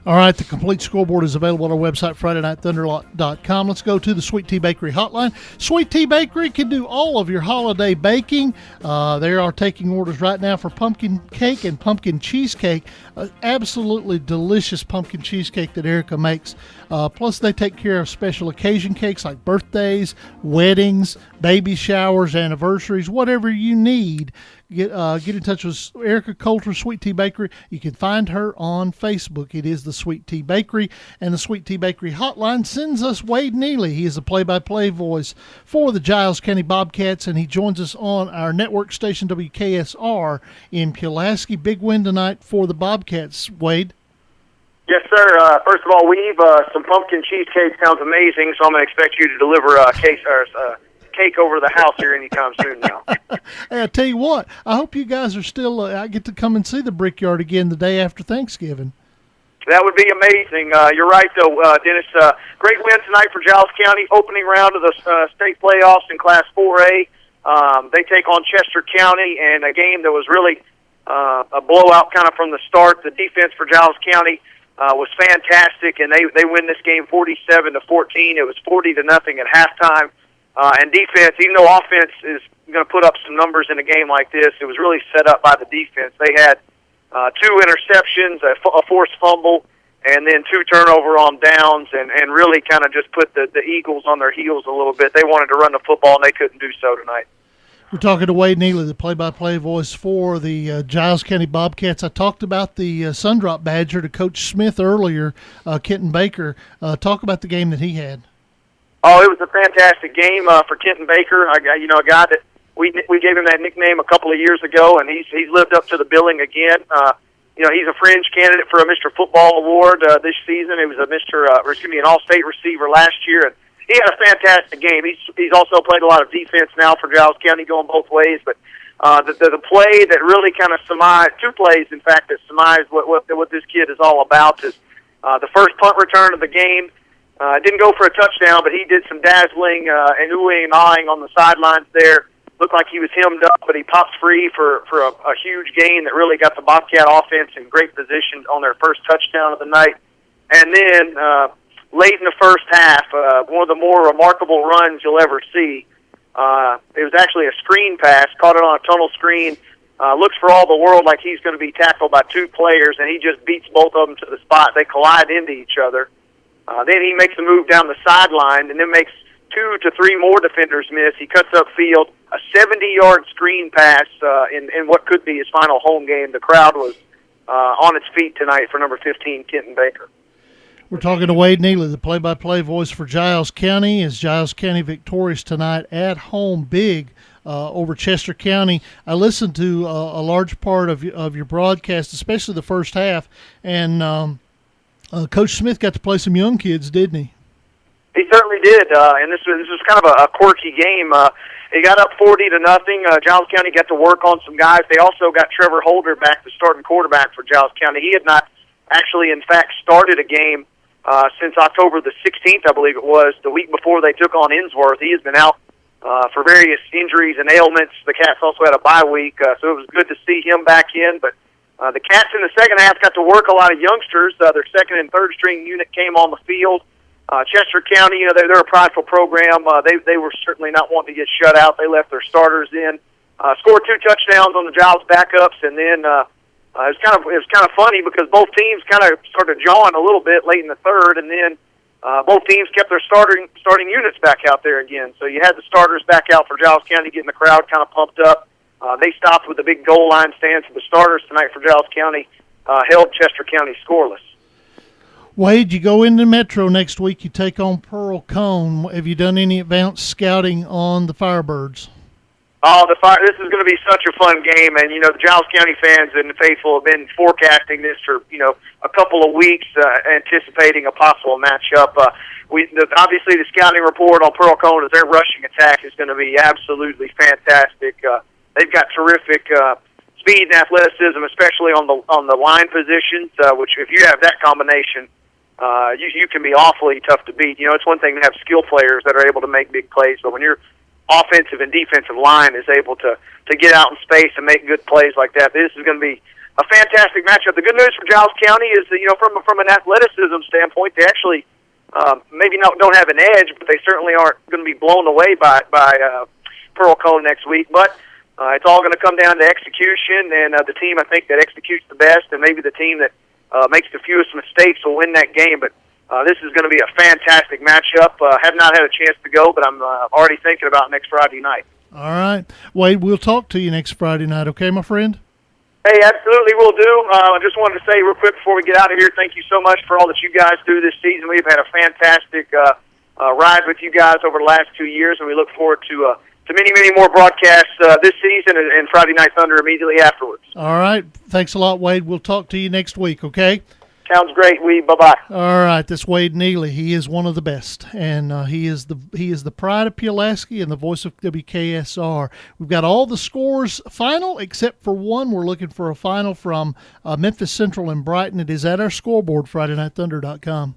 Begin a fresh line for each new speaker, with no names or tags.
All right, the complete scoreboard is available on our website, FridayNightThunder.com. Let's go to the Sweet Tea Bakery hotline. Sweet Tea Bakery can do all of your holiday baking. They are taking orders right now for pumpkin cake and pumpkin cheesecake. Absolutely delicious pumpkin cheesecake that Erica makes. Plus, they take care of special occasion cakes like birthdays, weddings, baby showers, anniversaries, whatever you need. Get in touch with Erica Coulter, Sweet Tea Bakery. You can find her on Facebook. It is the Sweet Tea Bakery. And the Sweet Tea Bakery hotline sends us Wade Neeley. He is the play-by-play voice for the Giles County Bobcats, and he joins us on our network station, WKSR, in Pulaski. Big win tonight for the Bobcats, Wade.
Yes, sir. First of all, some pumpkin cheesecake sounds amazing, so I'm going to expect you to deliver a cake over the house here anytime soon now.
Hey, I tell you what, I hope you guys are still, I get to come and see the Brickyard again the day after Thanksgiving.
That would be amazing. You're right, though, Dennis. Great win tonight for Giles County, opening round of the state playoffs in Class 4A. They take on Chester County, and a game that was really a blowout kind of from the start. The defense for Giles County was fantastic, and they win this game 47-14. It was 40-0 at halftime. And defense, even though offense is going to put up some numbers in a game like this, it was really set up by the defense. They had 2 interceptions, a forced fumble, and then 2 turnover on downs, and really kind of just put the Eagles on their heels a little bit. They wanted to run the football, and they couldn't do so tonight.
We're talking to Wade Neeley, the play-by-play voice for the Giles County Bobcats. I talked about the Sundrop Badger to Coach Smith earlier, Kenton Baker. Talk about the game that he had.
Oh, it was a fantastic game for Kenton Baker. A guy that we gave him that nickname a couple of years ago, and he's lived up to the billing again. He's a fringe candidate for a Mr. Football Award this season. It was an All-State receiver last year, and he had a fantastic game. He's also played a lot of defense now for Giles County, going both ways. But the play that really kind of surmised, 2 plays, in fact, that surmised what this kid is all about is the first punt return of the game. Didn't go for a touchdown, but he did some dazzling and oohing and ahhing on the sidelines there. Looked like he was hemmed up, but he popped free for a huge gain that really got the Bobcat offense in great position on their first touchdown of the night. And then late in the first half, one of the more remarkable runs you'll ever see. It was actually a screen pass, caught it on a tunnel screen, looks for all the world like he's going to be tackled by 2 players, and he just beats both of them to the spot. They collide into each other. Then he makes a move down the sideline and then makes 2 to 3 more defenders miss. He cuts upfield, a 70-yard screen pass in what could be his final home game. The crowd was on its feet tonight for number 15, Kenton Baker.
We're talking to Wade Neeley, the play-by-play voice for Giles County. Is Giles County victorious tonight at home big over Chester County? I listened to a large part of your broadcast, especially the first half, and Coach Smith got to play some young kids, didn't he?
He certainly did, and this was kind of a quirky game. He got up 40-0. Giles County got to work on some guys. They also got Trevor Holder back, the starting quarterback for Giles County. He had not actually, in fact, started a game since October the 16th, I believe it was, the week before they took on Innsworth. He has been out for various injuries and ailments. The Cats also had a bye week, so it was good to see him back in, but the Cats in the second half got to work a lot of youngsters. Their second and third string unit came on the field. Chester County, they're a prideful program. They were certainly not wanting to get shut out. They left their starters in, scored 2 touchdowns on the Giles backups, and then it was kind of funny because both teams kind of started jawing a little bit late in the third, and then both teams kept their starting units back out there again. So you had the starters back out for Giles County, getting the crowd kind of pumped up. They stopped with the big goal line stand for the starters tonight for Giles County, held Chester County scoreless.
Wade, you go into Metro next week. You take on Pearl Cone. Have you done any advanced scouting on the Firebirds?
Oh, this is going to be such a fun game, and the Giles County fans and the faithful have been forecasting this for a couple of weeks, anticipating a possible matchup. Obviously the scouting report on Pearl Cone is their rushing attack is going to be absolutely fantastic. They've got terrific speed and athleticism, especially on the line positions. Which, if you have that combination, you can be awfully tough to beat. It's one thing to have skill players that are able to make big plays, but when your offensive and defensive line is able to get out in space and make good plays like that, this is going to be a fantastic matchup. The good news for Giles County is that, from an athleticism standpoint, they actually maybe don't have an edge, but they certainly aren't going to be blown away by Pearl Cone next week. But it's all going to come down to execution, and the team, I think, that executes the best, and maybe the team that makes the fewest mistakes will win that game. But this is going to be a fantastic matchup. Have not had a chance to go, but I'm already thinking about next Friday night.
All right. Wade, we'll talk to you next Friday night, okay, my friend?
Hey, absolutely will do. I just wanted to say real quick before we get out of here, thank you so much for all that you guys do this season. We've had a fantastic ride with you guys over the last 2 years, and we look forward to many, many more broadcasts this season and Friday Night Thunder immediately afterwards.
All right. Thanks a lot, Wade. We'll talk to you next week, okay?
Sounds great. Bye-bye.
All right, that's Wade Neeley. He is one of the best, and he is the pride of Pulaski and the voice of WKSR. We've got all the scores final except for one. We're looking for a final from Memphis Central and Brighton. It is at our scoreboard, FridayNightThunder.com.